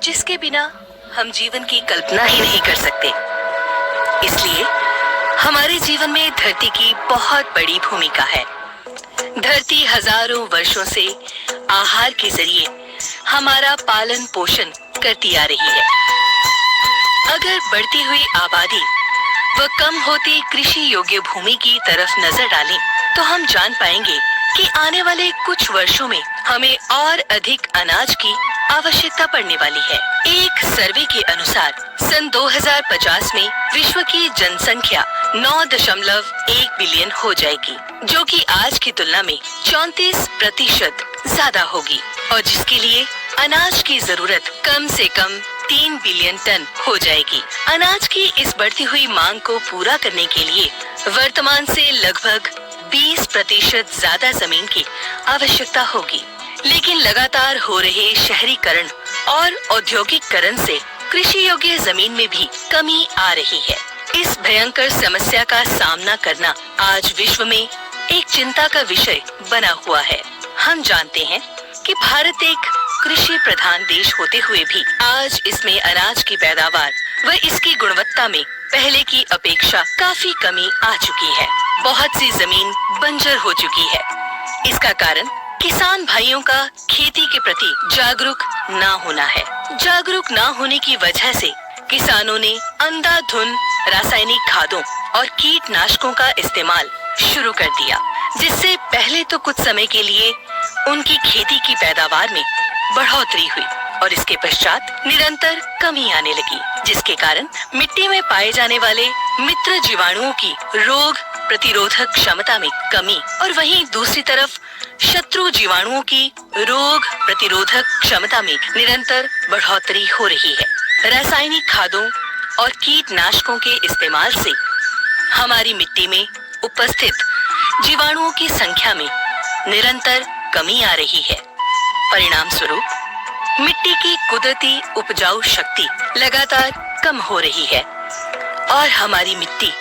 जिसके बिना हम जीवन की कल्पना ही नहीं कर सकते। इसलिए हमारे जीवन में धरती की बहुत बड़ी भूमिका है। धरती हजारों वर्षों से आहार के जरिए हमारा पालन पोषण करती आ रही है। अगर बढ़ती हुई आबादी व कम होती कृषि योग्य भूमि की तरफ नजर डालें, तो हम जान पाएंगे कि आने वाले कुछ वर्षों में हमें और अधिक अनाज की आवश्यकता पड़ने वाली है। एक सर्वे के अनुसार सन 2050 में विश्व की जनसंख्या 9.1 बिलियन हो जाएगी, जो कि आज की तुलना में 34% ज्यादा होगी और जिसके लिए अनाज की जरूरत कम से कम 3 बिलियन टन हो जाएगी। अनाज की इस बढ़ती हुई मांग को पूरा करने के लिए वर्तमान से लगभग 20% ज्यादा जमीन की आवश्यकता होगी। लेकिन लगातार हो रहे शहरीकरण और औद्योगिकरण से कृषि योग्य जमीन में भी कमी आ रही है। इस भयंकर समस्या का सामना करना आज विश्व में एक चिंता का विषय बना हुआ है। हम जानते हैं कि भारत एक कृषि प्रधान देश होते हुए भी आज इसमें अनाज की पैदावार व इसकी गुणवत्ता में पहले की अपेक्षा काफी कमी आ चुकी है। बहुत सी जमीन बंजर हो चुकी है। इसका कारण किसान भाइयों का खेती के प्रति जागरूक ना होना है। जागरूक ना होने की वजह से किसानों ने अंधाधुंध रासायनिक खादों और कीटनाशकों का इस्तेमाल शुरू कर दिया, जिससे पहले तो कुछ समय के लिए उनकी खेती की पैदावार में बढ़ोतरी हुई और इसके पश्चात निरंतर कमी आने लगी, जिसके कारण मिट्टी में पाए जाने वाले मित्र जीवाणुओं की रोग प्रतिरोधक क्षमता में कमी और वहीं दूसरी तरफ शत्रु जीवाणुओं की रोग प्रतिरोधक क्षमता में निरंतर बढ़ोतरी हो रही है। रासायनिक खादों और कीटनाशकों के इस्तेमाल से हमारी मिट्टी में उपस्थित जीवाणुओं की संख्या में निरंतर कमी आ रही है। परिणाम स्वरूप मिट्टी की कुदरती उपजाऊ शक्ति लगातार कम हो रही है और हमारी मिट्टी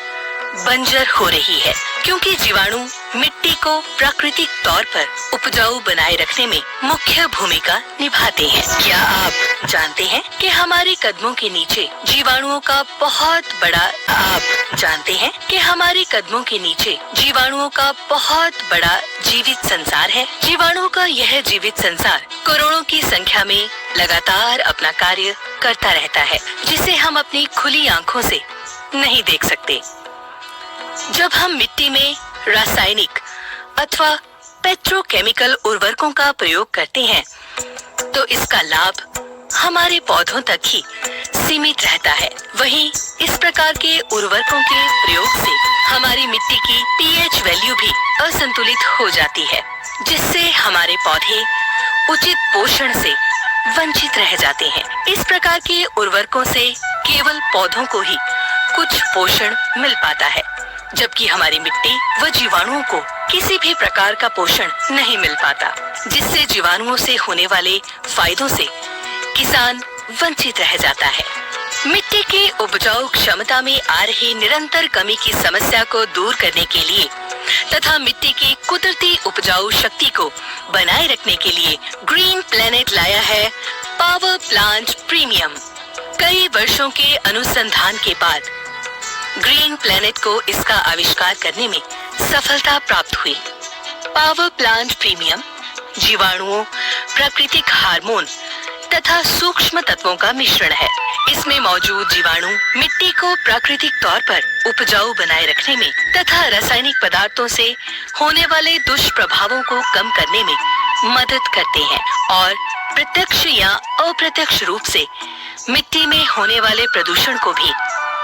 बंजर हो रही है, क्योंकि जीवाणु मिट्टी को प्राकृतिक तौर पर उपजाऊ बनाए रखने में मुख्य भूमिका निभाते हैं। क्या आप जानते हैं कि हमारे कदमों के नीचे जीवाणुओं का बहुत बड़ा जीवित संसार है। जीवाणुओं का यह जीवित संसार करोड़ों की संख्या में लगातार अपना कार्य करता रहता है, जिसे हम अपनी खुली आंखों से नहीं देख सकते। जब हम मिट्टी में रासायनिक अथवा पेट्रोकेमिकल उर्वरकों का प्रयोग करते हैं, तो इसका लाभ हमारे पौधों तक ही सीमित रहता है। वहीं इस प्रकार के उर्वरकों के प्रयोग से हमारी मिट्टी की पीएच वैल्यू भी असंतुलित हो जाती है, जिससे हमारे पौधे उचित पोषण से वंचित रह जाते हैं। इस प्रकार के उर्वरकों से केवल पौधों को ही कुछ पोषण मिल पाता है, जबकि हमारी मिट्टी व जीवाणुओं को किसी भी प्रकार का पोषण नहीं मिल पाता, जिससे जीवाणुओं से होने वाले फायदों से किसान वंचित रह जाता है। मिट्टी की उपजाऊ क्षमता में आ रही निरंतर कमी की समस्या को दूर करने के लिए तथा मिट्टी की कुदरती उपजाऊ शक्ति को बनाए रखने के लिए ग्रीन प्लैनेट लाया है पावर प्लांट प्रीमियम। कई वर्षों के अनुसंधान के बाद ग्रीन प्लैनेट को इसका आविष्कार करने में सफलता प्राप्त हुई। पावर प्लांट प्रीमियम जीवाणुओं, प्राकृतिक हार्मोन तथा सूक्ष्म तत्वों का मिश्रण है। इसमें मौजूद जीवाणु मिट्टी को प्राकृतिक तौर पर उपजाऊ बनाए रखने में तथा रासायनिक पदार्थों से होने वाले दुष्प्रभावों को कम करने में मदद करते हैं और प्रत्यक्ष या अप्रत्यक्ष रूप से मिट्टी में होने वाले प्रदूषण को भी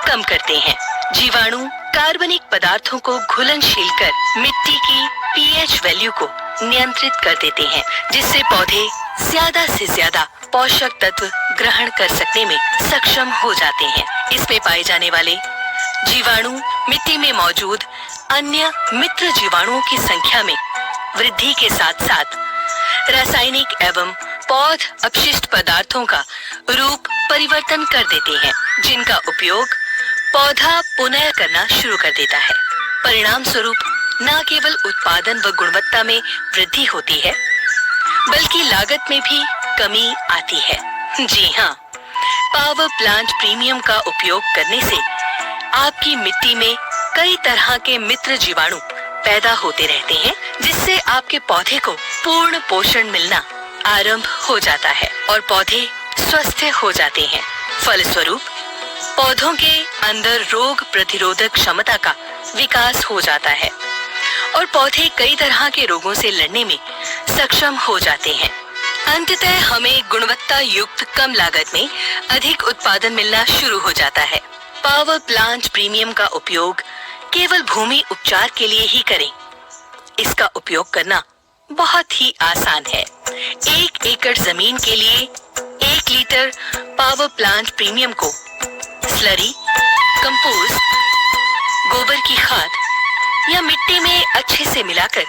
कम करते हैं। जीवाणु कार्बनिक पदार्थों को घुलनशील कर मिट्टी की पीएच वैल्यू को नियंत्रित कर देते हैं, जिससे पौधे ज्यादा से ज्यादा पोषक तत्व ग्रहण कर सकने में सक्षम हो जाते हैं। इसमें पाए जाने वाले जीवाणु मिट्टी में मौजूद अन्य मित्र जीवाणुओं की संख्या में वृद्धि के साथ साथ रासायनिक एवं पौध अपशिष्ट पदार्थों का रूप परिवर्तन कर देते हैं, जिनका उपयोग पौधा पुनः करना शुरू कर देता है। परिणाम स्वरूप न केवल उत्पादन व गुणवत्ता में वृद्धि होती है, बल्कि लागत में भी कमी आती है। जी हाँ, पावर प्लांट प्रीमियम का उपयोग करने से आपकी मिट्टी में कई तरह के मित्र जीवाणु पैदा होते रहते हैं, जिससे आपके पौधे को पूर्ण पोषण मिलना आरंभ हो जाता है और पौधे स्वस्थ हो जाते हैं। फलस्वरूप पौधों के अंदर रोग प्रतिरोधक क्षमता का विकास हो जाता है और पौधे कई तरह के रोगों से लड़ने में सक्षम हो जाते हैं। अंततः हमें गुणवत्ता युक्त कम लागत में अधिक उत्पादन मिलना शुरू हो जाता है। पावर प्लांट प्रीमियम का उपयोग केवल भूमि उपचार के लिए ही करें। इसका उपयोग करना बहुत ही आसान है। 1 एकड़ जमीन के लिए 1 लीटर पावर प्लांट प्रीमियम को स्लरी, कंपोस्ट, गोबर की खाद या मिट्टी में अच्छे से मिलाकर